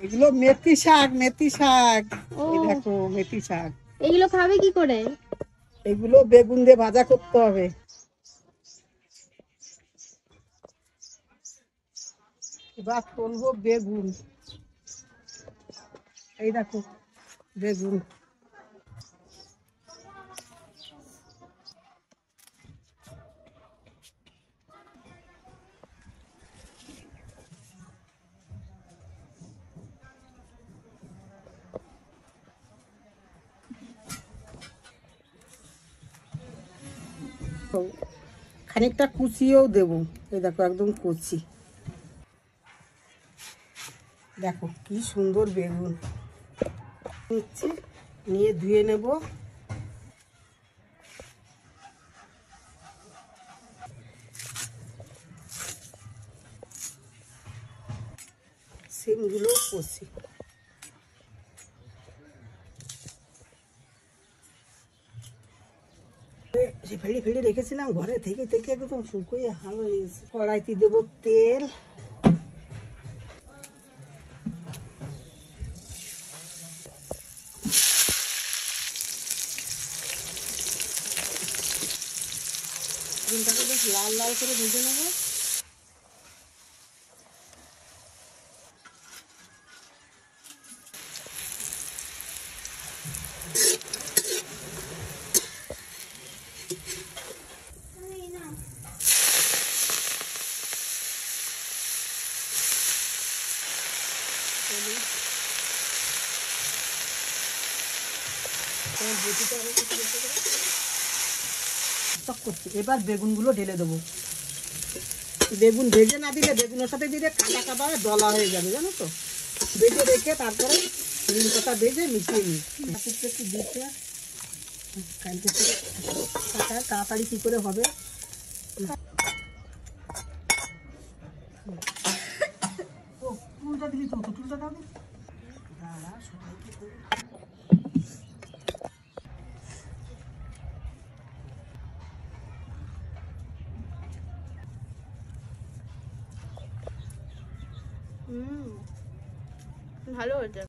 এগুলো মেথি শাক, মেথি শাক। ও, এই দেখো মেথি শাক। এগুলো খাবে কি করে? এগুলো বেগুন দিয়ে ভাজা করতে হবে। এবার তুলবো বেগুন। এই দেখো বেগুন। খানিকটা কুচিয়েও দেবো। এই দেখো একদম কুচি। দেখো কি সুন্দর বেগুন নিচ্ছি, নিয়ে ধুয়ে নেব। সিমগুলো কষি। ফেলে ফেলে রেখেছিলাম ঘরে থেকে থেকে একদম শুকিয়ে হাল হয়ে গেছে। কড়াইতে দেবো তেল। বেগুনটাকে বেশ লাল লাল করে ভেজে নেবো। এবার বেগুনগুলো ঢেলে দেবো। বেগুন ভেজে না দিলে বেগুনের সাথে দিলে কাঁটা কাঁটা দলা হয়ে যাবে, জানো তো। ভেজে রেখে তারপরে নিম পাতা ভেজে মিশিয়ে নিই। একটু দিতে তাড়াতাড়ি কী করে হবে। ও টুলটা দিলি তো, টুলটা দাও। দাঁড়া সবাইকে দেবো। ভালো হয়েছে।